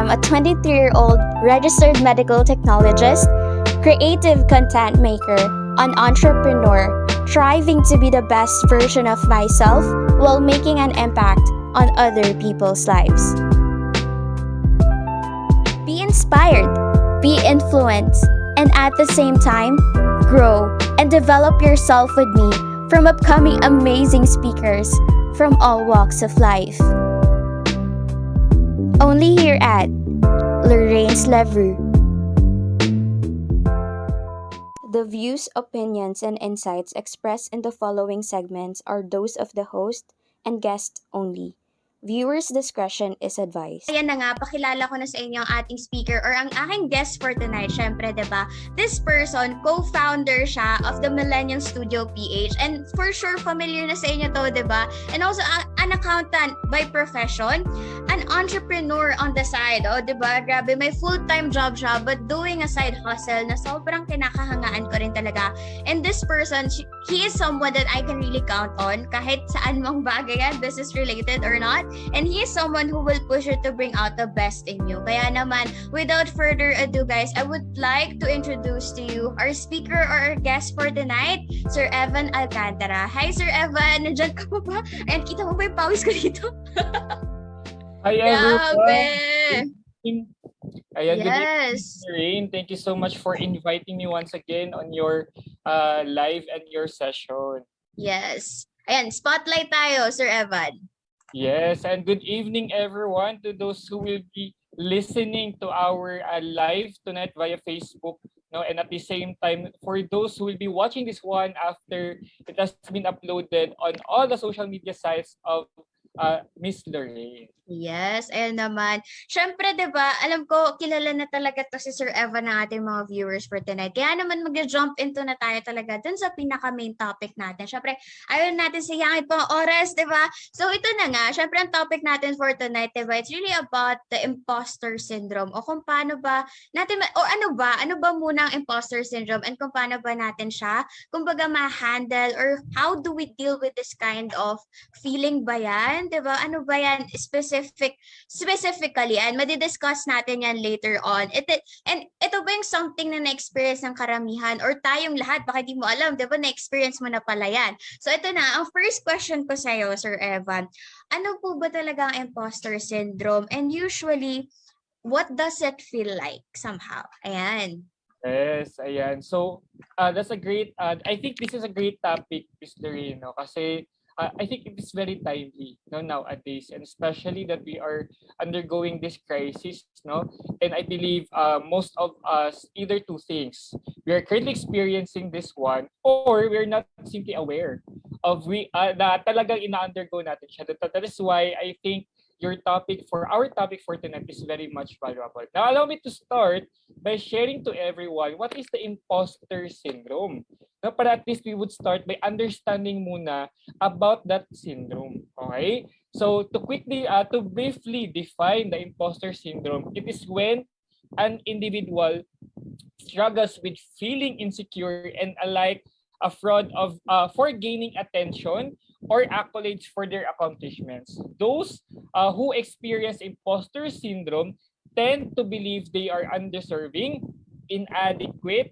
from a 23-year-old registered medical technologist, creative content maker, an entrepreneur, striving to be the best version of myself while making an impact on other people's lives. Be inspired, be influenced, and at the same time, grow and develop yourself with me from upcoming amazing speakers from all walks of life. Only here at Lorraine's Lavue. The views, opinions, and insights expressed in the following segments are those of the host and guest only. Viewers' discretion is advised. Ayan na nga, pakilala ko na sa inyo ang ating speaker or ang aking guest for tonight. Syempre, diba? This person, co-founder siya of the Millennium Studio PH. And for sure, familiar na sa inyo to, diba? And also, an accountant by profession. An entrepreneur on the side. O, diba? Grabe, may full-time job siya but doing a side hustle na sobrang kinakahangaan ko rin talaga. And this person, he is someone that I can really count on kahit saan mang bagay yan, business-related or not. And he is someone who will push you to bring out the best in you. Kaya naman, without further ado guys, I would like to introduce to you our speaker or our guest for tonight, Sir Evan Alcantara. Hi Sir Evan, nandyan ka pa ba? Ayan, kita mo ba yung pawis ko dito? Hi everyone! Ayan, Yes. good evening, Lorraine. Thank you so much for inviting me once again on your live and your session. Yes. Ayan, spotlight tayo, Sir Evan. Yes, and good evening everyone to those who will be listening to our live tonight via Facebook. No, and at the same time, for those who will be watching this one after it has been uploaded on all the social media sites of Miss Lorraine. Yes, ayun naman. Syempre, 'di ba? Alam ko kilala na talaga 'to si Sir Evan ng ating mga viewers for tonight. Kaya naman mag-jump into na tayo talaga dun sa pinaka main topic natin. Syempre, ayaw natin sayangin po ang oras, 'di ba? So ito na nga, syempre ang topic natin for tonight, 'di ba? It's really about the imposter syndrome o kung paano ba natin o ano ba muna ang imposter syndrome and kung paano ba natin siya kumbaga ma-handle or how do we deal with this kind of feeling ba yan? 'Di ba? Ano ba yan specifically, and madidiscuss natin yan later on. Ito ba yung something na na-experience ng karamihan or tayong lahat, baka di mo alam, di ba na-experience mo na pala yan. So ito na, ang first question ko sa'yo, Sir Evan, ano po ba talaga ang imposter syndrome and usually, what does it feel like somehow? Ayan. Yes, ayan. So, that's a great, I think this is a great topic, Miss Lorraine, no? Kasi I think it is very timely nowadays, and especially that we are undergoing this crisis, no? And I believe most of us either two things: we are currently experiencing this one, or we're not simply aware of na talagang ina-undergo natin siya. That is why I think our topic for tonight is very much valuable. Now, allow me to start by sharing to everyone what is the imposter syndrome. No, para at least we would start by understanding muna about that syndrome. Okay? So, to briefly define the imposter syndrome, it is when an individual struggles with feeling insecure and alike a fraud for gaining attention or accolades for their accomplishments. Those who experience imposter syndrome tend to believe they are undeserving, inadequate,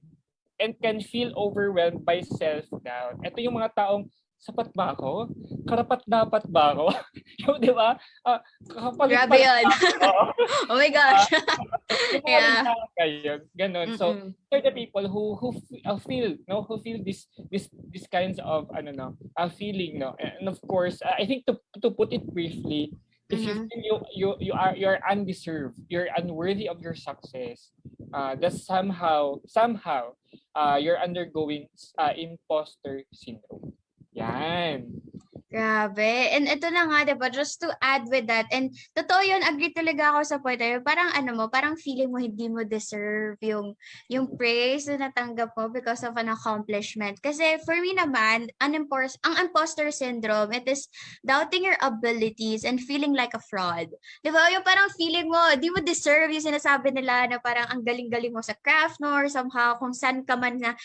and can feel overwhelmed by self-doubt. Ito yung mga taong, sapat ba ako? Karapat-dapat ba ako? Yung, di ba? Grabe yun. Oh my gosh. Yeah. Ganon. So, they're the people who feel this kinds of feeling, no. And of course, I think to put it briefly, if you feel you're undeserved, you're unworthy of your success, that somehow you're undergoing imposter syndrome. Yan. Grabe. And ito na nga, diba, just to add with that, and totoo yun, agree talaga ako sa point na yun. Parang feeling mo hindi mo deserve yung praise na natanggap mo because of an accomplishment. Kasi for me naman, ang imposter syndrome, it is doubting your abilities and feeling like a fraud. Diba? Yung parang feeling mo, di mo deserve yung sinasabi nila na parang ang galing-galing mo sa craft no, or somehow kung saan ka man na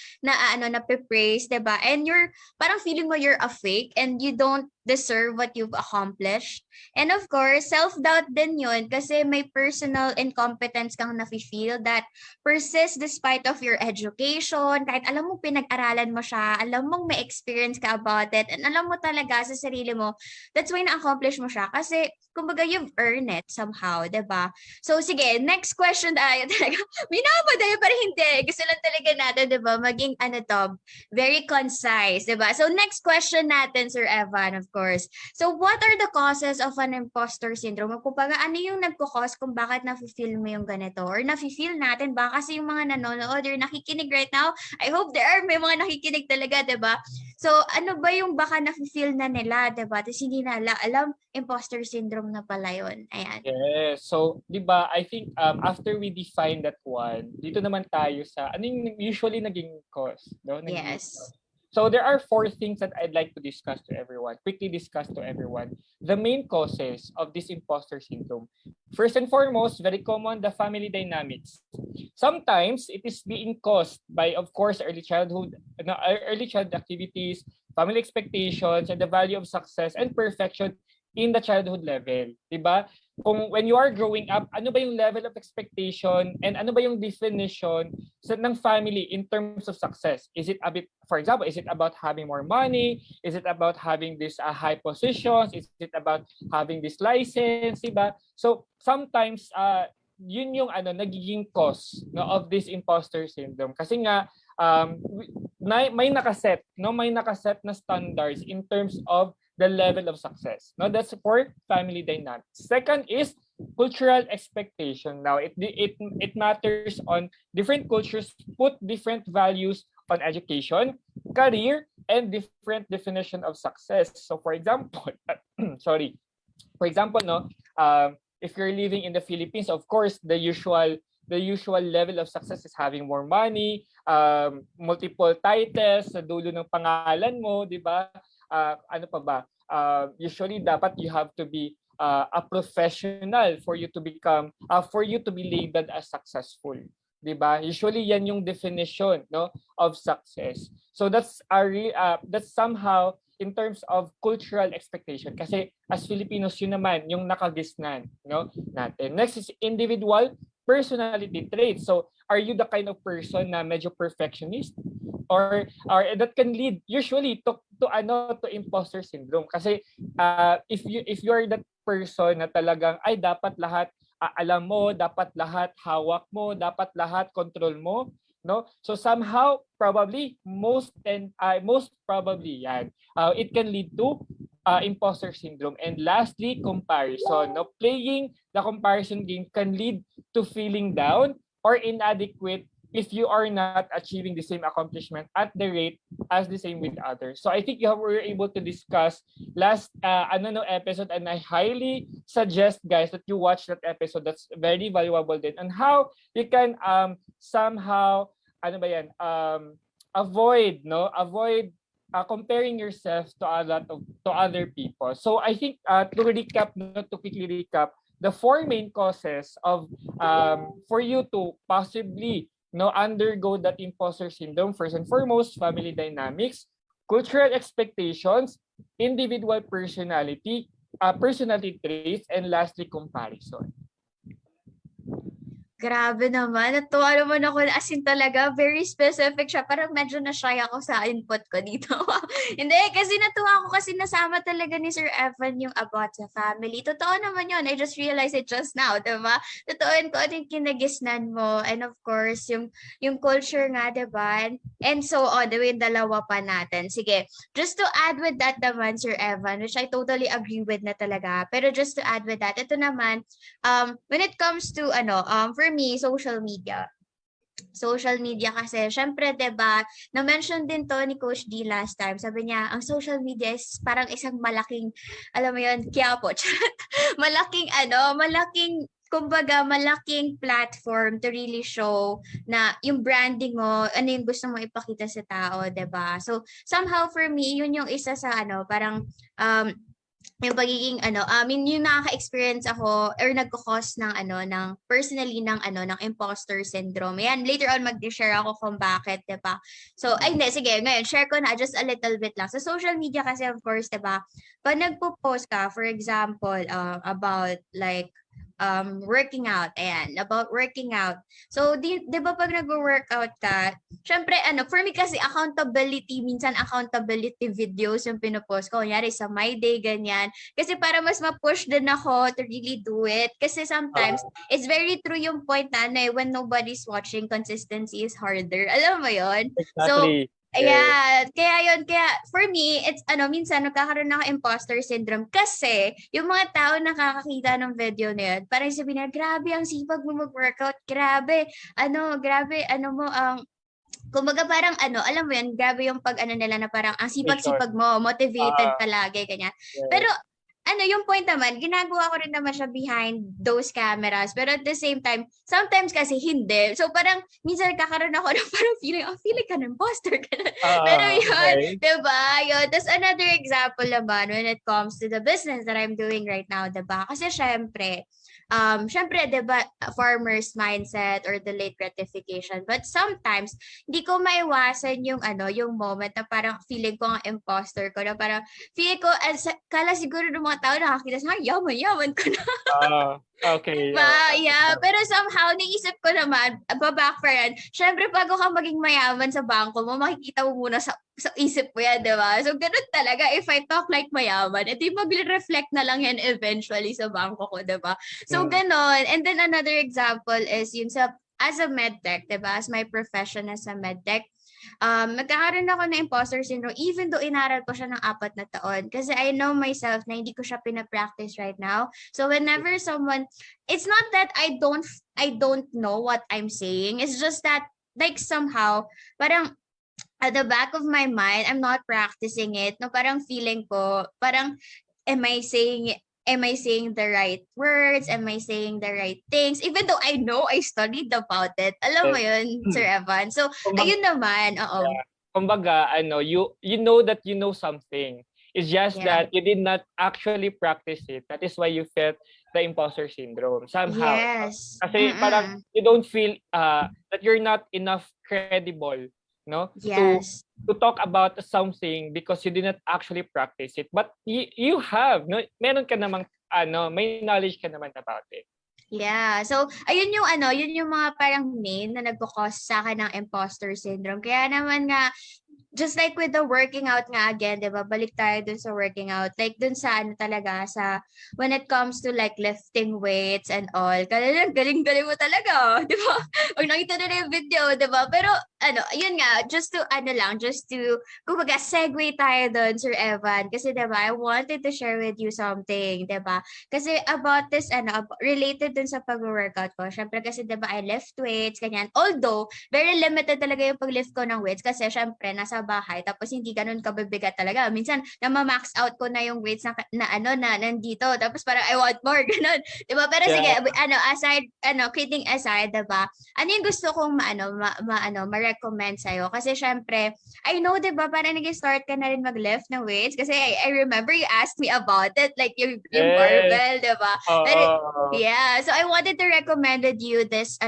praise, diba? And you're, parang feeling mo you're a fake and you don't deserve what you've accomplished. And of course, self-doubt din yun kasi may personal incompetence kang nafe-feel that persists despite of your education, kahit alam mo pinag-aralan mo siya, alam mong may experience ka about it, and alam mo talaga sa sarili mo, that's why na-accomplish mo siya kasi kumbaga you've earned it somehow, 'di ba? So sige, next question tayo talaga. Minamadali pero hindi. Gusto lang talaga natin, 'di ba? Maging ano to, very concise, 'di ba? So next question natin, Sir Evan, of course. So what are the causes of an imposter syndrome? Kumbaga, ano yung nagko-cause kung bakit nafe-feel mo yung ganito? Or nafe-feel natin ba? Kasi yung mga nanonood or nakikinig right now, I hope may mga nakikinig talaga, 'di ba? So, ano ba yung baka nafe-feel na nila, 'di ba? Tapos hindi nila alam, imposter syndrome na pala yun. Ayan. Yes. So, 'di ba, I think after we define that one, dito naman tayo sa ano yung usually naging cause, no? Yes. So there are four things that I'd like to discuss to everyone, quickly discuss to everyone. The main causes of this imposter syndrome. First and foremost, very common, the family dynamics. Sometimes it is being caused by, of course, early childhood activities, family expectations, and the value of success and perfection in the childhood level. Diba? Kung when you are growing up, ano ba yung level of expectation and ano ba yung definition ng family in terms of success? Is it a bit, for example, is it about having more money? Is it about having this high positions? Is it about having this license? Diba? So sometimes yun yung nagiging cause, no, of this imposter syndrome. Kasi nga may nakaset na standards in terms of the level of success. No, that's for family dynamics. Second is cultural expectation. Now, it matters on different cultures put different values on education, career, and different definition of success. So, for example, if you're living in the Philippines, of course, the usual level of success is having more money, multiple titles sa dulo ng pangalan mo, di ba? Ano pa ba? Usually dapat you have to be a professional for you to be labeled as successful, 'di ba? Usually yan yung definition, no, of success. So that's somehow in terms of cultural expectation kasi as Filipinos yun naman yung nakagisnan, no, natin. Next is individual personality traits. So are you the kind of person na medyo perfectionist? Or that can lead usually to imposter syndrome kasi if you're that person na talagang ay dapat lahat alam mo, dapat lahat hawak mo, dapat lahat control mo, no, so somehow probably most probably yan it can lead to imposter syndrome. And lastly, comparison. No, playing the comparison game can lead to feeling down or inadequate if you are not achieving the same accomplishment at the rate as the same with others. So I think we were able to discuss last episode, and I highly suggest guys that you watch that episode. That's very valuable din, and how you can somehow avoid comparing yourself to other people. So I think to quickly recap, the four main causes of for you to possibly undergo that imposter syndrome. First and foremost, family dynamics, cultural expectations, individual personality traits, and lastly, comparison. Grabe naman. Natuwa naman ako. As in talaga, very specific siya. Parang medyo na-shy ako sa input ko dito. Hindi, kasi natuwa ako kasi nasama talaga ni Sir Evan yung about sa family. Totoo naman yun. I just realized it just now, diba? Totoo yun ko ano yung kinagisnan mo. And of course, yung culture nga, diba? And so on, yung dalawa pa natin. Sige, just to add with that naman, Sir Evan, which I totally agree with na talaga. Pero just to add with that, ito naman, when it comes to, for me, social media. Social media kasi, syempre, diba, na-mention din to ni Coach D last time. Sabi niya, ang social media is parang isang malaking, alam mo yun, kiyapo. Kumbaga, malaking platform to really show na yung branding mo, ano yung gusto mo ipakita sa tao, diba? So, somehow for me, yun yung isa sa parang, yung pagiging yung nakaka-experience ako or nagko-cause ng personally ng imposter syndrome. Yan, later on mag-share ako kung bakit, 'di ba? So, ay hindi, sige, ngayon share ko na just a little bit lang. Sa social media kasi of course, 'di ba? Pag nagpo-post ka, for example, about like working out, ayan, about working out. So, di ba pag nag-workout ka, syempre, for me kasi minsan accountability videos yung pinopost ko. Kunyari sa My Day, ganyan. Kasi para mas ma-push din ako to really do it. Kasi sometimes, it's very true yung point na, when nobody's watching, consistency is harder. Alam mo yon. So, Exactly. ayan, kaya for me, it's minsan nagkakaroon ng imposter syndrome kasi yung mga tao nakakakita ng video na yun, parang sabihin na, grabe, ang sipag mo mag-workout, grabe, grabe, mo, kumbaga parang alam mo yun, grabe yung pag nila na parang ang Mission. sipag-sipag mo, motivated Ah, palagi, ganyan. yes. Pero yung point naman, ginagawa ko rin naman siya behind those cameras. Pero at the same time, sometimes kasi hindi. So parang minsan kakaroon ako ng parang feeling ka ng imposter. Pero yun, Okay. diba? Yun. Tapos another example naman when it comes to the business that I'm doing right now, diba? Kasi syempre, diba, farmer's mindset or delayed gratification. But sometimes, hindi ko maiwasan yung moment na parang feeling ko ang imposter ko na parang feeling ko, kala siguro ng mga tao nakakita sa akin, yaman ko na. Okay. Yeah. Pero somehow, naisip ko naman, backfire yan. Syempre, bago ka maging mayaman sa bangko mo, makikita mo muna sa isip mo yan, di ba? So, ganun talaga. If I talk like mayaman, edi mag-reflect na lang yan eventually sa bangko ko, di ba? So, ganun. And then another example is yun as a medtech, di ba? As my profession as a medtech, nagkakaroon ako ng imposter syndrome even though inaral ko siya ng 4 na taon. Kasi I know myself na hindi ko siya pina-practice right now. So whenever someone, it's not that I don't know what I'm saying. It's just that like somehow, parang at the back of my mind, I'm not practicing it. No, parang feeling ko, parang am I saying the right words? Am I saying the right things? Even though I know I studied about it. Alam mo yun, Sir Evan. So, ayun naman, oo. Yeah. Kumbaga, you know that you know something. It's just Yeah. that you did not actually practice it. That is why you felt the imposter syndrome somehow. Yes. Kasi parang you don't feel that you're not enough credible, no? Yes. To talk about something because you did not actually practice it. But you have, no? Meron ka namang may knowledge ka naman about it. Yeah. So, ayun yung mga parang main na nagko-cause sa akin ng imposter syndrome. Kaya naman nga, just like with the working out nga again, di ba? Balik tayo dun sa working out. Like dun sa talaga, when it comes to like lifting weights and all. Galing mo talaga, di ba? Pag nakita na yung video, di ba? Pero, yun nga, just to, kumbaga, segue tayo dun, Sir Evan. Kasi, di ba, I wanted to share with you something, di ba? Kasi about this, related dun sa pag-workout ko. Syempre kasi, di ba, I lift weights, ganyan. Although, very limited talaga yung pag-lift ko ng weights kasi, syempre, nasa bahay, tapos hindi ganun kabibigat talaga. Minsan, na-max out ko na yung weights na nandito. Tapos parang, I want more, ganun. Diba? Pero sige, aside, kidding aside, diba? Ano yung gusto kong ma-recommend sa'yo? Kasi syempre, I know, diba, parang nag-start ka na rin mag-lift ng weights. Kasi I remember you asked me about it, like yung barbell, diba? Yeah, so I wanted to recommend you this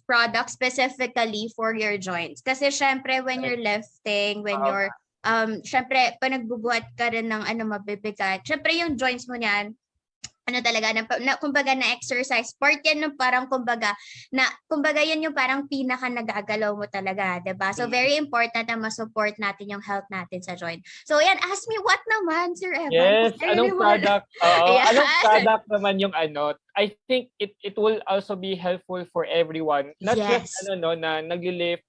product specifically for your joints. Kasi syempre, when you're lifting, when you're syempre pag nagbubuhat ka rin ng mabibigat, syempre yung joints mo niyan talaga kumbaga na exercise part yan ng parang kumbaga yan yung parang pinaka nagagalaw mo talaga, 'di ba? So very important na ma-support natin yung health natin sa joint. So yan, ask me what naman, Sir Evan? Yes, anong product? Anong product naman yung I think it will also be helpful for everyone. Not just na nagli-lift,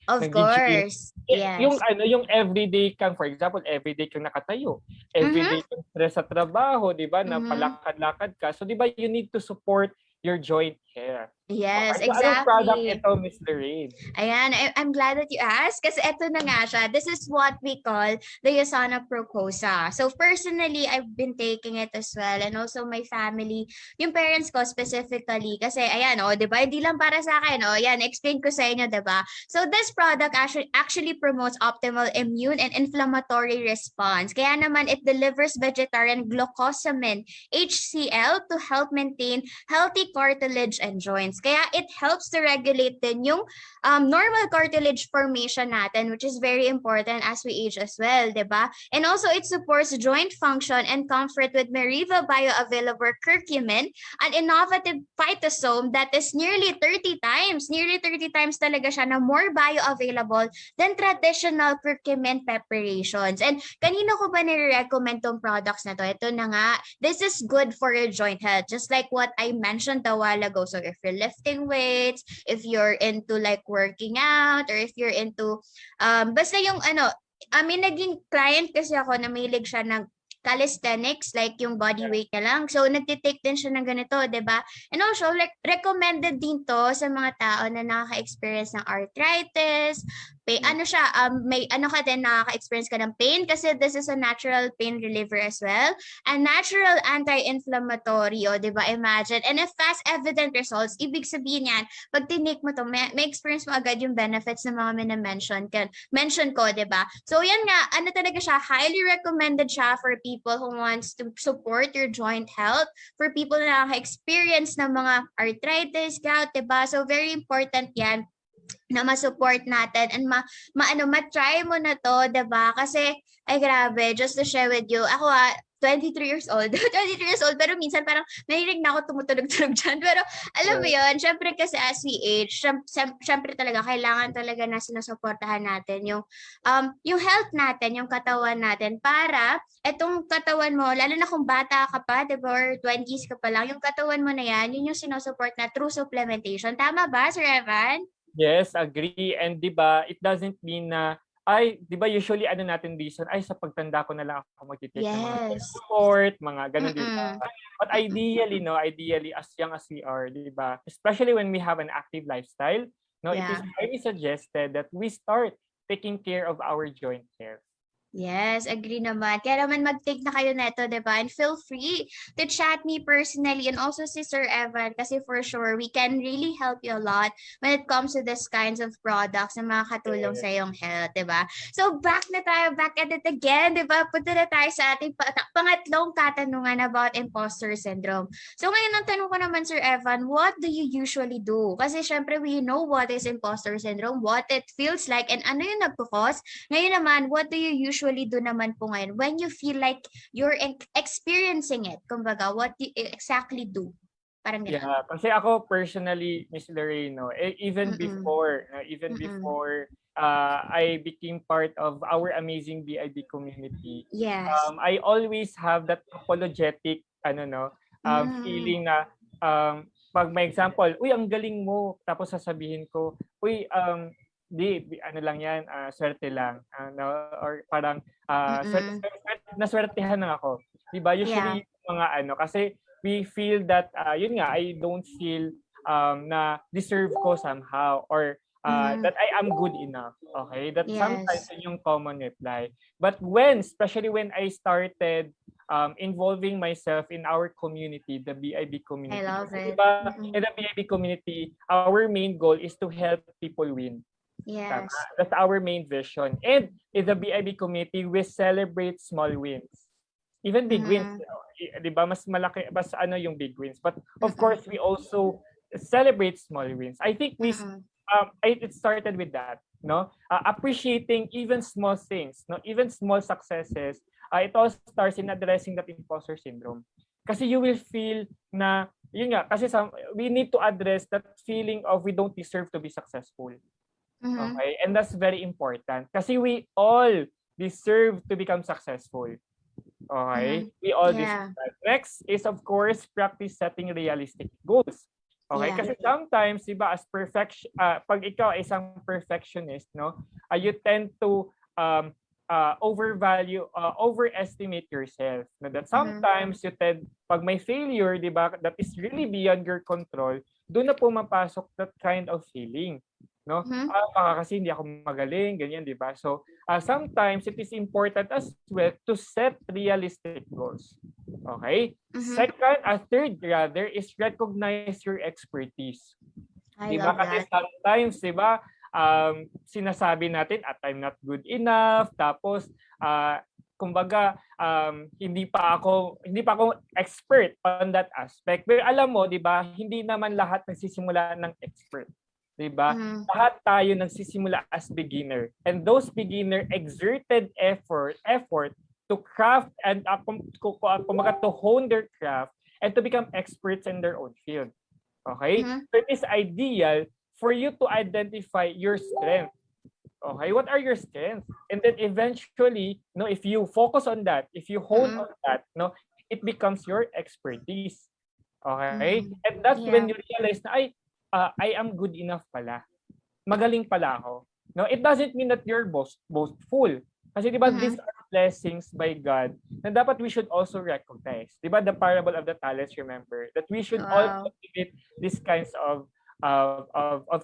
of nag-gym. course. Yes. Yung everyday kang, for example, everyday kang nakatayo. Everyday kang stress sa trabaho, 'di ba? Na palakad-lakad ka. So 'di ba you need to support your joint care. Yes, Anong product exactly. ito, Miss Lorraine? Ayan, I'm glad that you asked kasi eto na nga siya. This is what we call the Yasana Procosa. So personally, I've been taking it as well and also my family, yung parents ko specifically kasi ayan, oh, 'di ba? Hindi lang para sa akin, oh. Yan, explain ko sa inyo, 'di ba? So this product actually promotes optimal immune and inflammatory response. Kaya naman it delivers vegetarian glucosamine, HCl to help maintain healthy cartilage and joints. Kaya it helps to regulate din yung normal cartilage formation natin, which is very important as we age as well, di ba? And also, it supports joint function and comfort with Meriva bioavailable curcumin, an innovative phytosome that is nearly 30 times talaga siya na more bioavailable than traditional curcumin preparations. And kanino ko ba nire-recommend tong products na to? Ito na nga, this is good for your joint health, just like what I mentioned a while ago. So if you're lifting weights, if you're into like working out, or if you're into basta yung ano, I mean naging client kasi ako na mahilig siya ng calisthenics, like yung body weight niya lang. So, nagtitake din siya ng ganito, di ba? And also, like, recommended din to sa mga tao na nakaka-experience ng arthritis, ano siya, may ano ka din, nakaka-experience ka ng pain kasi this is a natural pain reliever as well. A natural anti-inflammatory, o, di ba? Imagine. And if fast evident results, ibig sabihin yan, pag tinake mo to, may experience mo agad yung benefits na mga mention ko, di ba? So, yan nga, ano talaga siya, highly recommended siya for people who wants to support your joint health, for people na nakaka-experience ng mga arthritis, gout, di ba? So, very important yan na ma-support natin and ma-try mo na to, 'di ba? Kasi ay grabe, just to share with you. Ako 23 years old. 23 years old, pero minsan parang nahilig na ako tumutulog-tulog dyan. Pero alam mo yun, syempre kasi as we age, syempre talaga, kailangan talaga na sinusuportahan natin yung health natin, yung katawan natin para etong katawan mo, lalo na kung bata ka pa, diba, or 20s ka pa lang, yung katawan mo na yan, yun yung sinusupport na through supplementation. Tama ba, Sir Evan? Yes, agree. And 'di ba, it doesn't mean na ay, 'di ba usually ano natin reason, ay sa pagtanda ko na lang ako magti-take ng mga Yes. support, mga ganun, 'di ba? Mm-mm. But ideally, no, ideally as young as we are, 'di ba? Especially when we have an active lifestyle, no, it is Yeah. highly suggested that we start taking care of our joint health. Yes, agree naman. Kaya naman mag-take na kayo neto, diba? And feel free to chat me personally and also si Sir Evan kasi for sure we can really help you a lot when it comes to this kinds of products na makakatulong sa iyong health, diba? So back na tayo, back at it again, diba? Punta na tayo sa ating pangatlong katanungan about imposter syndrome. So ngayon ang tanong ko naman, Sir Evan, what do you usually do? Kasi syempre we know what is imposter syndrome, what it feels like, and ano yung nagpo-cause. Ngayon naman, what do you usually do naman po ngayon when you feel like you're experiencing it? Kumbaga, what do you exactly do? Parang gano'n. Yeah, kasi ako personally, Miss Lorraine, no, even Mm-mm. before I became part of our amazing BIB community, Yes. I always have that apologetic feeling na pag may example, uy, ang galing mo, tapos sasabihin ko, uy, ano lang yan, swerte lang, or parang naswertehan lang ako. Diba? Usually, mga kasi we feel that, yun nga, I don't feel na deserve ko somehow, or that I am good enough. Okay? That sometimes yun yung common reply. But especially when I started involving myself in our community, the BIB community. I love it. Diba, in the BIB community, our main goal is to help people win. Yes. That's our main vision. And in the BIB community, we celebrate small wins. Even big wins. Di ba? Mas malaki, yung big wins. But of course, we also celebrate small wins. I think it started with that. No? Appreciating even small things, no? Even small successes. It all starts in addressing that imposter syndrome. Kasi you will feel na, yun nga, kasi we need to address that feeling of we don't deserve to be successful. Okay? And that's very important. Kasi we all deserve to become successful. Okay? We all deserve that. Next is, of course, practice setting realistic goals. Okay? Kasi sometimes, diba, as pag ikaw ay isang perfectionist, no, you tend to overestimate yourself. No? That sometimes you tend, pag may failure, diba, that is really beyond your control, doon na pumapasok that kind of feeling. No? Mhm. Baka kasi hindi ako magaling, ganyan, di ba? So, sometimes it is important as well to set realistic goals. Okay? Second, third rather, is recognize your expertise. I Di ba? love Kasi that. sometimes, di ba, sinasabi natin at I'm not good enough, tapos kumbaga hindi pa ako expert on that aspect. Pero alam mo, 'di ba, hindi naman lahat nagsisimula ng expert. 'Di ba? Lahat tayo nagsisimula as beginner. And those beginner exerted effort to craft and kumbaga to hone their craft and to become experts in their own field. Okay? So it is ideal for you to identify your strength. Okay, what are your strengths? And then eventually, if you focus on that, if you hone on that, it becomes your expertise. Okay? And that's when Yeah. you realize na, I am good enough pala. Magaling pala ako. No, it doesn't mean that you're boastful. Kasi di ba, these are blessings by God na dapat we should also recognize. Di ba, the parable of the talents, remember, that we should all Wow. cultivate these kinds of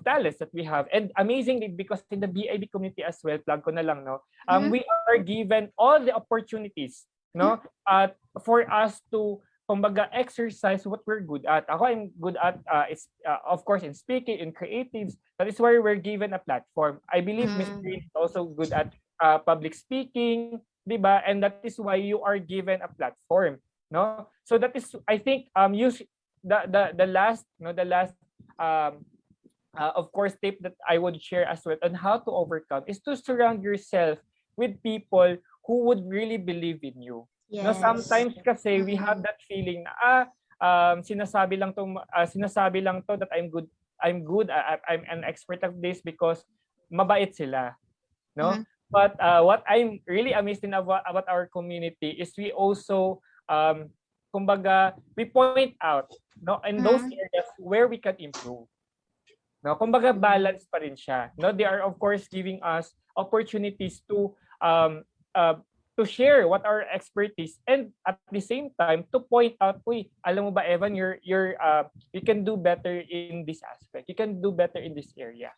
talents that we have. And amazingly, because in the BIB community as well, plug ko na lang, we are given all the opportunities, for us to, kumbaga, exercise what we're good at. Ako, I'm good at, of course, in speaking, in creatives. That is why we're given a platform. I believe Miss Green is also good at public speaking, di ba? And that is why you are given a platform, no? So that is, I think, the last of course, tip that I would share as well on how to overcome is to surround yourself with people who would really believe in you. No, Yes. sometimes kasi we have that feeling na sinasabi lang to that I'm good, I'm an expert of this because mabait sila, no? But what I'm really amazed in about our community is we also kumbaga, we point out, no, in those areas where we can improve. No, kumbaga, balance pa rin siya. No, they are of course giving us opportunities to share what our expertise, and at the same time to point out, uy, alam mo ba, Evan, you can do better in this aspect. You can do better in this area.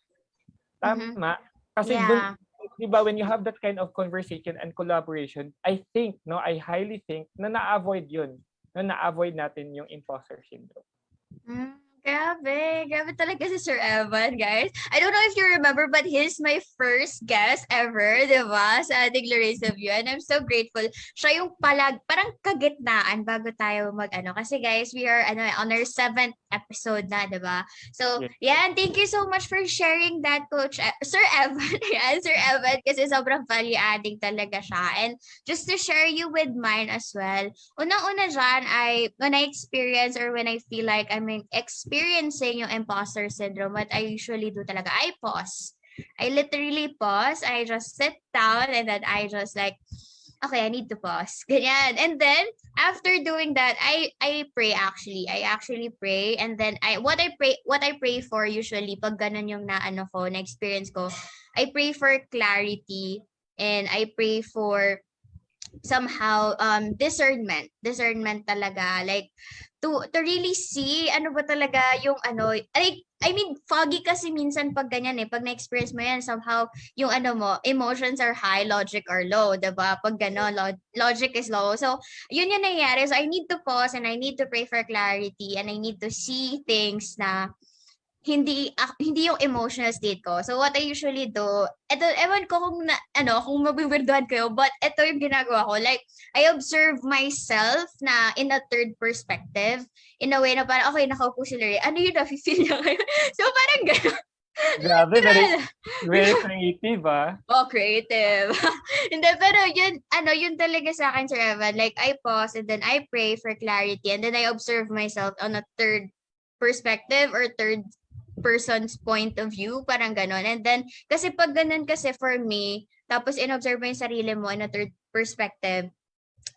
Tama? Kasi Yeah. di ba, when you have that kind of conversation and collaboration, I highly think na na-avoid yun. Na-avoid natin yung imposter syndrome. Grabe talaga si Sir Evan, guys. I don't know if you remember, but he's my first guest ever, di ba? Sa ating Lorraine's Lavue. And I'm so grateful. Siya yung parang kagitnaan bago tayo Kasi guys, we are on our 7th episode na, di ba? So, yeah, and thank you so much for sharing that, Coach Sir Evan. Yan, Sir Evan, kasi sobrang value-adding talaga siya. And just to share you with mine as well, unang-una dyan when I experience or when I feel like I'm experiencing yung imposter syndrome, what I usually do talaga, I pause. I literally pause. I just sit down and then I just like, okay, I need to pause. Ganyan. And then, after doing that, I pray actually. I actually pray. And then, what I pray for usually, pag ganun yung na experience ko, I pray for clarity and I pray for somehow discernment talaga, like to really see ano ba talaga yung like, I mean, foggy kasi minsan pag ganyan pag na-experience mo yan, somehow yung mo, emotions are high, logic are low, diba? Pag gano'n, logic is low. So yun yung nangyayari. So I need to pause and I need to pray for clarity and I need to see things na hindi yung emotional state ko. So what I usually do, ewan ko kung kung mabibirduhan kayo, but ito yung ginagawa ko. Like, I observe myself na in a third perspective, in a way na parang, okay, nakaupo si Lorraine. Ano yun, nafe-feel niya ngayon? So parang gano'n. Grabe, very creative, Oh, creative. Hindi, pero yun talaga sa akin, Sir Evan. Like, I pause and then I pray for clarity and then I observe myself on a third perspective or third person's point of view, parang ganon. And then, kasi pag ganon kasi for me, tapos in-observe mo yung sarili mo in a third perspective,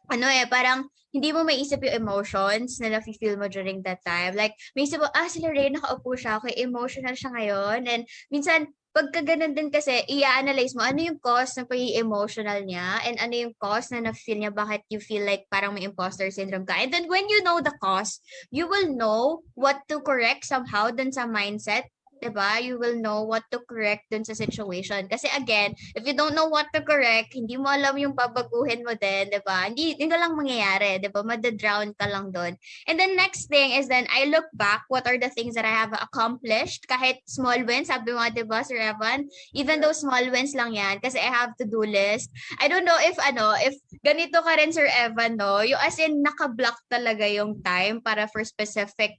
parang hindi mo maiisip yung emotions na nafe-feel mo during that time. Like, may isip mo, si Lorraine, nakaupo siya, okay, emotional siya ngayon. And minsan, pagka ganun din kasi, i-analyze mo, ano yung cause ng pag-emotional niya and ano yung cause na na-feel niya, bakit you feel like parang may imposter syndrome ka. And then when you know the cause, you will know what to correct somehow dun sa mindset. 'Di ba? You will know what to correct dun sa situation. Kasi again, if you don't know what to correct, hindi mo alam yung babaguhin mo din, 'di ba? Hindi lang mangyayari, 'di ba? Madadrown ka lang doon. And then next thing is then I look back, what are the things that I have accomplished? Kahit small wins, sabi mo, 'di ba, Sir Evan? Even though small wins lang yan, kasi I have to-do list. I don't know if ganito ka rin, Sir Evan, no? Yung as in, naka-block talaga yung time para for specific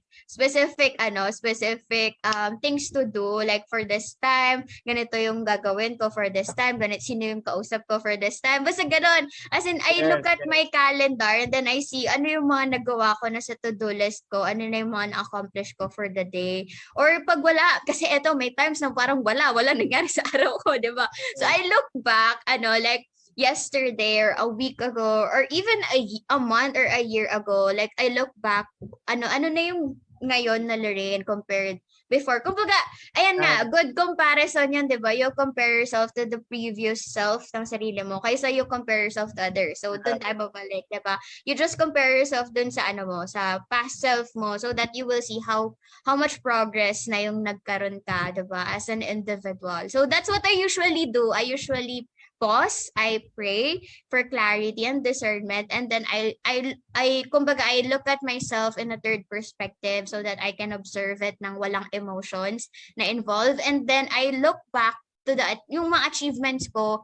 things to do, like for this time ganito yung gagawin ko for this time, ganito sino yung kausap ko for this time, basta ganon. As in, I look at my calendar and then I see ano yung mga nagawa ko na sa to-do list ko, ano na yung mga na-accomplish ko for the day, or pag wala, kasi eto may times na parang wala nangyari sa araw ko, di ba? So I look back, like yesterday or a week ago or even a month or a year ago, like I look back, ano na yung ngayon na Lorraine compared before. Kumbaga, ayan nga, good comparison yan, di ba? You compare yourself to the previous self ng sarili mo kaysa you compare yourself to others. So, dun tayo babalik, di ba? You just compare yourself dun sa sa past self mo so that you will see how much progress na yung nagkaroon ka, di ba? As an individual. So, that's what I usually do. I usually pause, I pray for clarity and discernment, and then kumbaga, I look at myself in a third perspective so that I can observe it ng walang emotions na involved, and then I look back to yung mga achievements ko,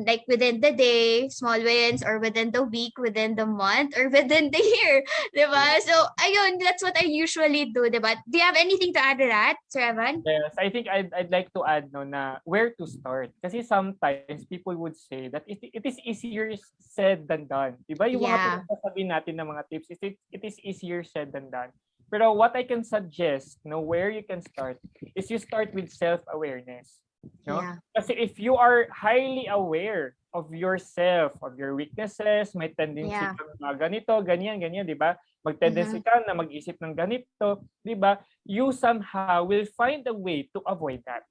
like within the day, small wins, or within the week, within the month, or within the year, diba? So, ayun, that's what I usually do, diba? Do you have anything to add to that, Sir Evan? Yes, I think I'd like to add no na where to start. Kasi sometimes people would say that it is easier said than done. Diba? Yung mga pinagsasabi natin ng mga tips, it is easier said than done. Pero what I can suggest, where you can start is you start with self-awareness. No? Yeah. Kasi if you are highly aware of yourself, of your weaknesses, may tendency kang ganito, ganyan, di ba? Mag-tendency ka na mag-isip ng ganito, di ba? You somehow will find a way to avoid that.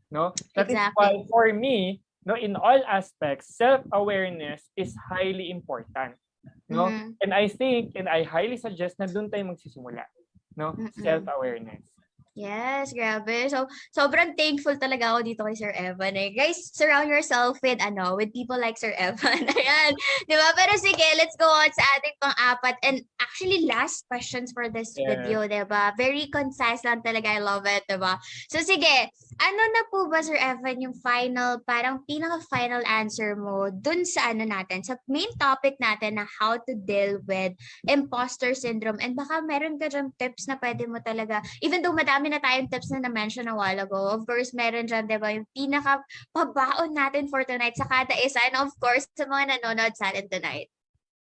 No? That is why for me, in all aspects, self-awareness is highly important. No? And I think, and I highly suggest na doon tayo magsisimula. No? Self-awareness. Yes, grabe. So, sobrang thankful talaga ako dito kay Sir Evan. Guys, surround yourself with people like Sir Evan. Ayan. Di ba? Pero sige, let's go on sa ating pang-apat. And actually, last questions for this video, di ba? Very concise lang talaga. I love it, di ba? So, sige. Ano na po ba, Sir Evan, yung parang pinaka-final answer mo dun sa natin, sa main topic natin na how to deal with imposter syndrome. And baka meron ka dyan tips na pwede mo talaga, even though madami na tayong tips na na-mention a while ago. Of course, meron dyan, diba, yung pinaka-pabaon natin for tonight sa kada isa. And of course, sa mga nanonood sa atin tonight.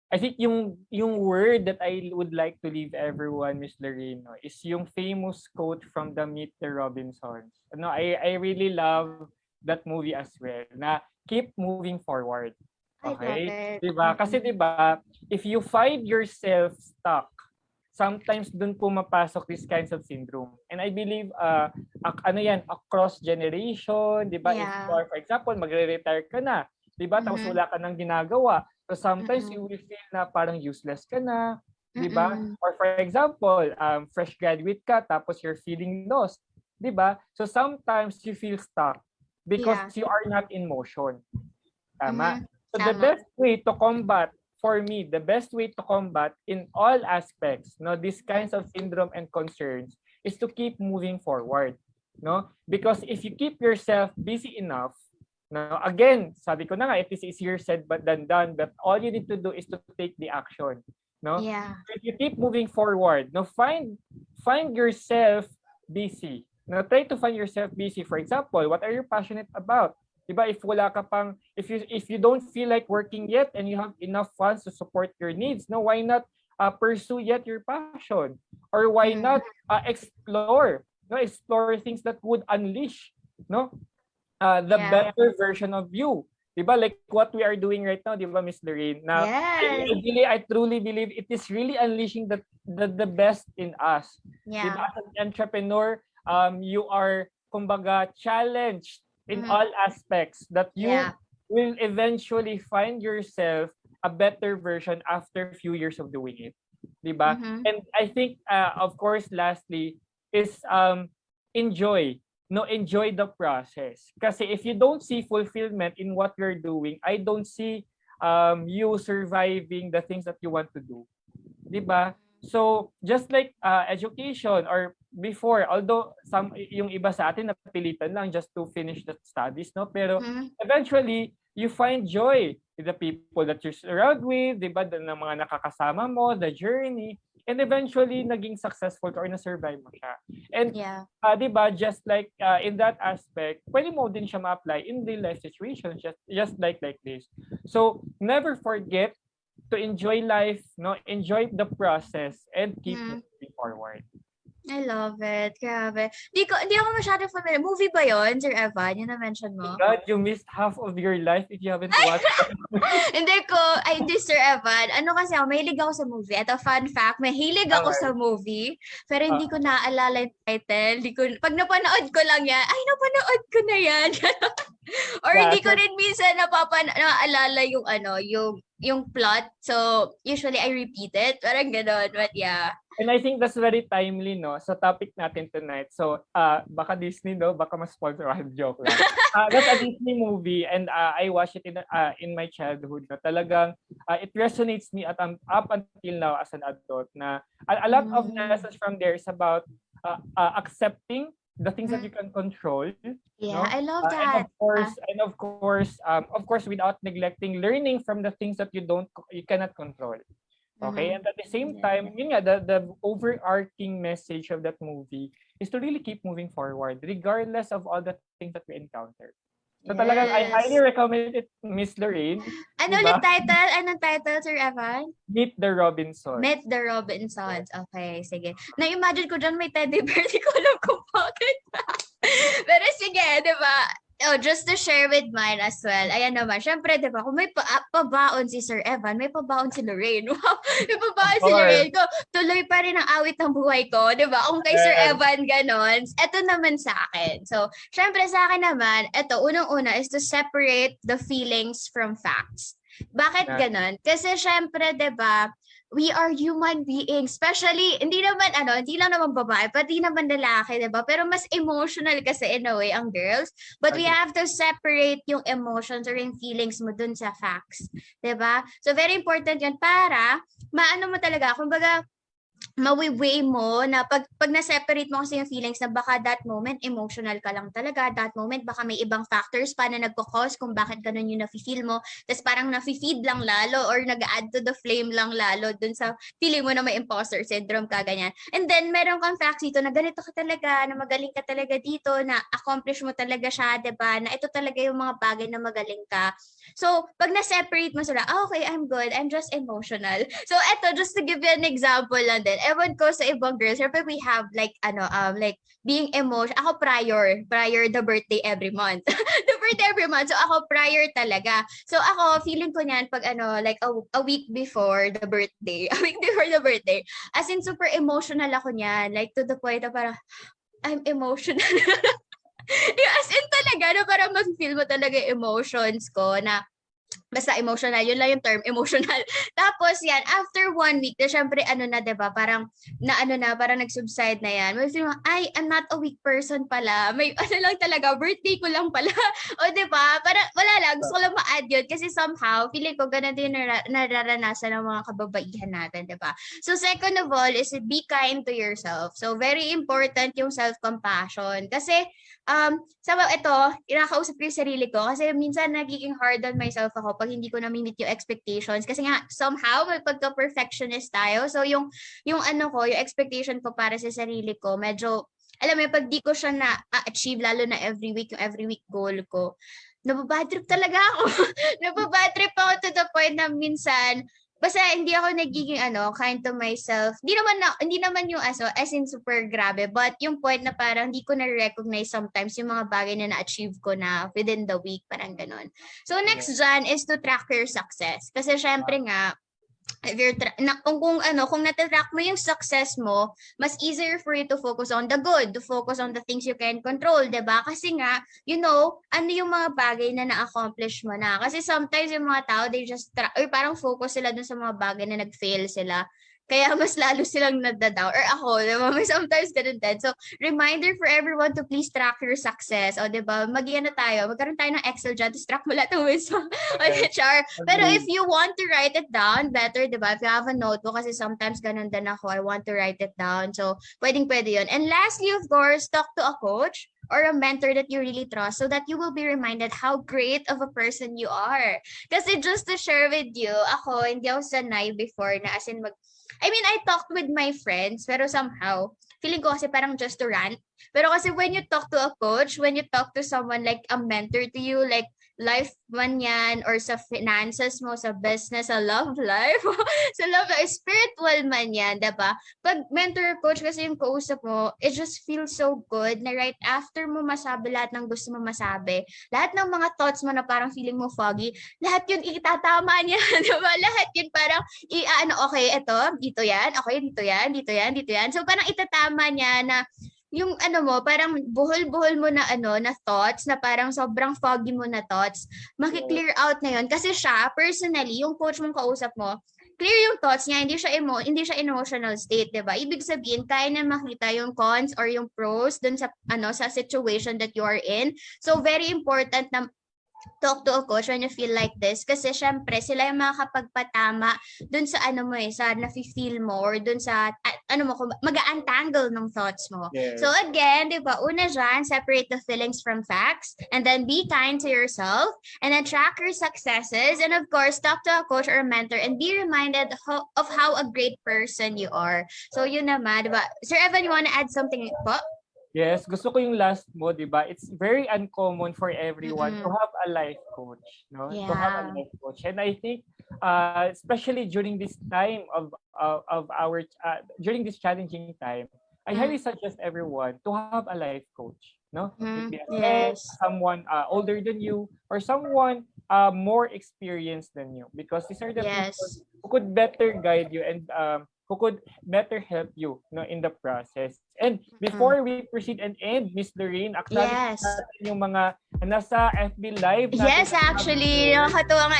I think yung word that I would like to leave everyone, Miss Lorraine, is yung famous quote from the Meet the Robinsons. I really love that movie as well, na keep moving forward. Okay? Diba? Kasi diba, if you find yourself stuck, sometimes dun pumapasok these kinds of syndrome. And I believe, across generation, diba? If you are, for example, magre-retire ka na, diba? Tapos wala ka nang ginagawa. So sometimes you will feel na parang useless ka na, diba? Or for example, fresh graduate ka, tapos you're feeling lost, diba? So sometimes you feel stuck because you are not in motion. Tama? So the best way to combat, for me, the best way to combat in all aspects, these kinds of syndrome and concerns is to keep moving forward. Because if you keep yourself busy enough, again, sabi ko na nga, it is easier said than done, but all you need to do is to take the action. Yeah. If you keep moving forward, find yourself busy. Try to find yourself busy. For example, what are you passionate about? Diba, if you don't feel like working yet and you have enough funds to support your needs, why not pursue yet your passion? Or why not explore things that would unleash the better version of you. Diba? Like what we are doing right now, diba, Miss Lorraine? Now, I truly believe it is really unleashing the best in us. Yeah. Diba? As an entrepreneur, you are kumbaga, challenged in all aspects that you Yeah. will eventually find yourself a better version after a few years of doing it. Diba? And I think, of course, lastly, is enjoy. No, enjoy the process. Kasi if you don't see fulfillment in what you're doing, I don't see you surviving the things that you want to do. 'Di ba? So, just like education or before, although yung iba sa atin napilitan lang just to finish the studies, no? Pero eventually, you find joy with the people that you surround with, 'di ba? Ng mga nakakasama mo, the journey, and eventually naging successful ka or na-survive mo siya. And 'di ba, just like in that aspect, pwede mo din siya ma-apply in real life situations just like this. So, never forget to enjoy life, no? Enjoy the process and keep moving forward. I love it. Grabe. Hindi ako masyadong familiar. Movie ba yun, Sir Evan? Yung na-mention mo? God, you missed half of your life if you haven't watched it. Hindi, Sir Evan. Ano kasi ako, mahilig ako sa movie. Ito, fun fact, mahilig ako sa movie, pero hindi ko naaalala yung title. Pag napanood ko lang yan, ay, napanood ko na yan. Or hindi ko rin minsan naaalala yung plot. So, usually I repeat it. Parang gano'n. But yeah. And I think that's very timely, no, sa topic natin tonight. So, baka Disney, no? Baka ma-sponsor. Joke lang. That's a Disney movie and I watched it in my childhood. No? Talagang, it resonates me up until now as an adult na a lot of lessons from there is about accepting the things that you can control. Yeah, no? I love that. And of course, without neglecting learning from the things that you cannot control. Okay, and at the same time, yun nga, the overarching message of that movie is to really keep moving forward regardless of all the things that we encounter. So talagang I highly recommend it, Miss Lorraine. Anong title, Sir Evan? Meet the Robinsons. Meet the Robinsons. Okay, sige. Na-imagine ko dyan may teddy bear. Di ko alam kung bakit. Pero sige, di ba? Just to share with mine as well. Ayan naman. Syempre, di ba? Kung may pabaon si Sir Evan, may pabaon si Lorraine. Wow! May pabaon si Lorraine ko. Tuloy pa rin ang awit ng buhay ko. Di ba? Kung kay Sir Evan ganon, eto naman sa akin. So, syempre sa akin naman, eto, unang-una is to separate the feelings from facts. Bakit ganon? Kasi syempre, di ba, we are human beings, especially, hindi lang naman babae, pati naman lalaki, diba? Pero mas emotional kasi in a way ang girls. But we have to separate yung emotions or yung feelings mo dun sa facts. Diba? So, very important yun para maano mo talaga, kumbaga, mawi-weigh mo na pag na-separate mo kasi yung feelings na baka that moment emotional ka lang talaga, that moment baka may ibang factors pa na nagko-cause kung bakit ganun yung nafe-feel mo, tapos parang nafe-feed lang lalo or nag-add to the flame lang lalo dun sa feeling mo na may imposter syndrome ka, ganyan. And then meron kang facts dito na ganito ka talaga, na magaling ka talaga dito, na accomplish mo talaga siya, diba? Na ito talaga yung mga bagay na magaling ka. So, pag na-separate mo sila, okay, I'm good, I'm just emotional. So, eto, just to give you an example lang din, ewan ko sa ibang girls, syempre we have like being emotional. Ako prior the birthday every month. The birthday every month. So ako prior talaga. So ako feeling ko niyan pag like a week before the birthday. A week before the birthday. As in super emotional ako niyan. Like to the point na parang I'm emotional. As in talaga na parang mag-feel mo talaga yung emotions ko na basta emotional, yun lang yung term, emotional. Tapos yan, after 1 week, na syempre, diba, parang, parang nag-subside na yan. May feel mo, ay, I'm not a weak person pala. May, lang talaga, birthday ko lang pala. O diba, parang, wala lang, gusto ko lang ma-add yun. Kasi somehow, feeling ko, ganun din nararanasan ng mga kababaihan natin, diba? So, second of all, is be kind to yourself. So, very important yung self-compassion. Kasi, ito, kinakausap ko yung sarili ko kasi minsan nagiging hard on myself ako pag hindi ko na-meet yung expectations kasi nga somehow may pagka-perfectionist tayo. So yung yung expectation ko para sa sarili ko, medyo alam mo pag di ko siya na-achieve lalo na every week goal ko, nababadtrip talaga ako. Nababadtrip ako to the point na minsan basta hindi ako nagiging kind to myself. Hindi naman yung as in super grabe, but yung point na parang hindi ko na-recognize sometimes yung mga bagay na na-achieve ko na within the week, parang ganun. So next dyan is to track your success. Kasi syempre nga, if you're kung natatrack mo yung success mo, mas easier for you to focus on the good, to focus on the things you can control, 'di ba? Kasi nga, ano yung mga bagay na na-accomplish mo na. Kasi sometimes yung mga tao, they just or parang focus sila dun sa mga bagay na nag-fail sila. Kaya mas lalo silang nadadown. Or ako, diba? May sometimes ganun din. So, reminder for everyone to please track your success. O, diba? Magkaroon tayo ng Excel dyan. Tapos track mo lahat ng wins mo on HR. Pero if you want to write it down, better, diba? If you have a notebook, kasi sometimes ganun din ako. I want to write it down. So, pwede yun. And lastly, of course, talk to a coach or a mentor that you really trust so that you will be reminded how great of a person you are. Kasi just to share with you, ako, hindi ako sanay before na as in I talked with my friends, pero somehow, feeling ko kasi parang just to rant. Pero kasi when you talk to a coach, when you talk to someone like a mentor to you, like life man yan, or sa finances mo, sa business, sa love life, sa love life, spiritual man yan, diba? Pag mentor coach kasi yung kausap mo, it just feels so good na right after mo masabi lahat ng gusto mo masabi, lahat ng mga thoughts mo na parang feeling mo foggy, lahat yun itatama niya, diba? Lahat yun parang, okay, dito yan, okay, dito yan, dito yan, dito yan. So parang itatama niya na yung parang buhol-buhol mo na na thoughts, na parang sobrang foggy mo na thoughts, maki-clear out na yun. Kasi siya, personally, yung coach mong kausap mo, clear yung thoughts niya, hindi siya emotional state, 'di ba? Ibig sabihin, kaya na makita yung cons or yung pros dun sa sa situation that you are in. So very important na talk to a coach when you feel like this, kasi syempre sila yung makakapagpatama dun sa sa nafe-feel mo, or dun sa mag-untangle ng thoughts mo. Yes. So again, di ba, una dyan, separate the feelings from facts, and then be kind to yourself, and then track your successes, and of course, talk to a coach or a mentor, and be reminded of how a great person you are. So yun naman, di ba? Sir Evan, you wanna add something po? Yes, gusto ko yung last mo, 'di ba? It's very uncommon for everyone to have a life coach, no? To have a life coach. And I think especially during this time of our during this challenging time, I highly suggest everyone to have a life coach, no? Maybe a friend, someone older than you, or someone more experienced than you, because these are the people who could better guide you and who could better help you, in the process. And before we proceed and end, Miss Lorraine, acknowledge natin yung mga nasa FB Live natin. Yes, actually, nakakatuwa nga.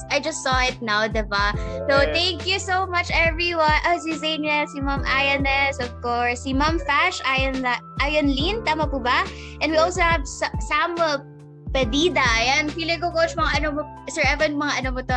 I just saw it now, diba? So, thank you so much, everyone. Si Zania, si Ma'am Ayanes, of course, si Ma'am Fash, Ayan Lin, tama po ba? And we also have Samuel Pedida. Ayan, feeling ko, coach, Sir Evan, mo to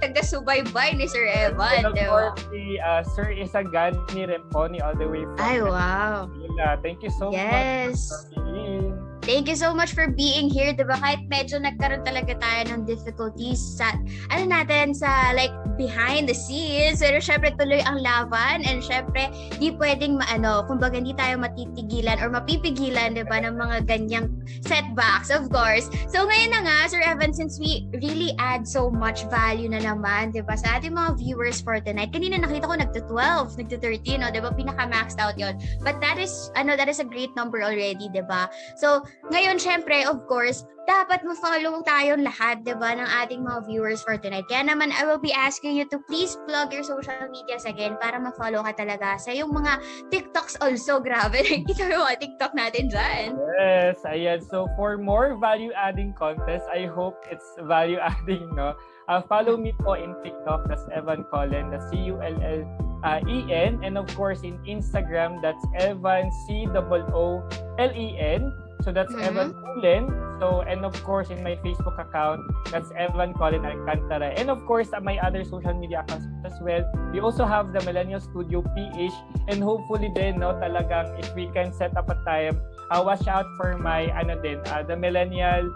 taga-subaybay ni Sir Evan. And of course, si Sir Isagani Remponi, all the way from wow. Manila. Thank you so much for being. Thank you so much for being here, diba? Kahit medyo nagkaroon talaga tayo ng difficulties sa, sa like, behind the scenes. Pero syempre, tuloy ang laban. And syempre, di pwedeng kumbaga hindi tayo matitigilan or mapipigilan, diba, ng mga ganyang setbacks, of course. So ngayon na nga, Sir Evan, since we really add so much value na naman, diba, sa ating mga viewers for tonight. Kanina nakita ko nagto-12, nagto-13, diba, pinaka-maxed out yon. But that is a great number already, diba? So, ngayon, syempre, of course, dapat ma-follow tayong lahat, diba, ng ating mga viewers for tonight. Kaya naman, I will be asking you to please plug your social medias again para ma-follow ka talaga sa yung mga TikToks also. Grabe, nakikita mo yung mga TikTok natin dyan. Yes, ayan. So, for more value-adding content, I hope it's value-adding, no? Follow me po in TikTok, that's Evan Collen, that's CULLEN, and of course, in Instagram, that's Evan COOLEN. So that's Evan Collen. So, and of course, in my Facebook account, that's Evan Collen Alcantara. And of course, my other social media accounts as well. We also have the Millennial Studio PH. And hopefully din, talagang if we can set up a time, watch out for my, the Millennial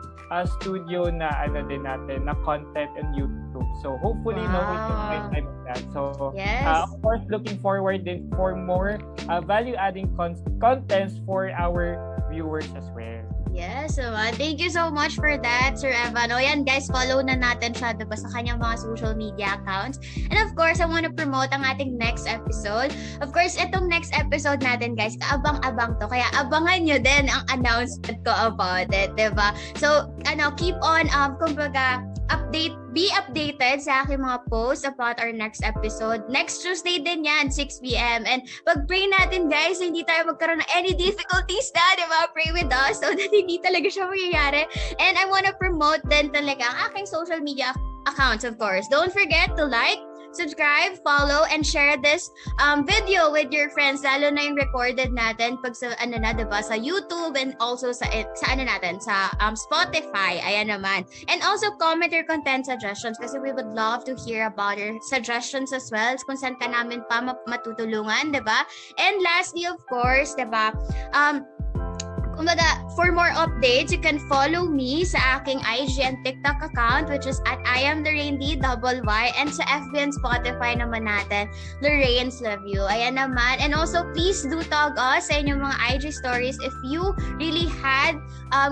Studio na, natin, na content on YouTube. So, hopefully, we can find time for that. So, of course, looking forward din for more value-adding contents for our viewers as well. Yes, so thank you so much for that, Sir Evan. O yan, guys, follow na natin siya, diba, sa kanyang mga social media accounts. And of course, I want to promote ang ating next episode. Of course, itong next episode natin, guys, kaabang-abang to. Kaya abangan nyo din ang announcement ko about it, diba? So, keep on, kumbaga, update be updated sa aking mga posts about our next episode. Next Tuesday din yan, 6 p.m. And pag-pray natin guys, hindi tayo magkaroon ng any difficulties na, di ba? Pray with us so that hindi talaga siya mangyayari. And I wanna promote din talaga ang aking social media accounts, of course. Don't forget to like, subscribe, follow, and share this video with your friends, lalo na yung recorded natin pag sa diba, sa YouTube and also sa Spotify. Ayan naman. And also comment your content suggestions kasi we would love to hear about your suggestions as well kung saan ka namin pa matutulungan, diba? And lastly, of course, diba, kumbaga, for more updates, you can follow me sa aking IG and TikTok account, which is at @IamLorraineDY, and sa FB and Spotify naman natin, Lorraine's Love You. Ayan naman. And also, please do tag us sa inyong mga IG stories if you really had,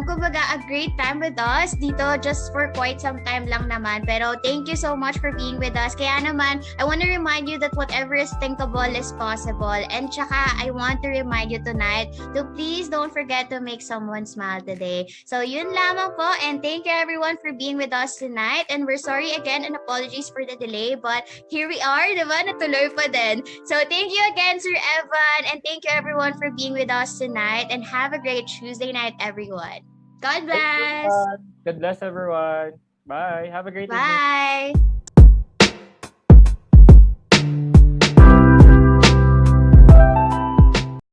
kumbaga, a great time with us dito just for quite some time lang naman. Pero thank you so much for being with us. Kaya naman, I want to remind you that whatever is thinkable is possible. And tsaka, I want to remind you tonight to please don't forget to make someone smile today. So yun lamang po, and thank you everyone for being with us tonight, and we're sorry again and apologies for the delay, but here we are, diba? Natuloy pa din. So thank you again, Sir Evan, and thank you everyone for being with us tonight, and have a great Tuesday night, everyone. God bless. God bless everyone. Bye. Have a great evening. Bye.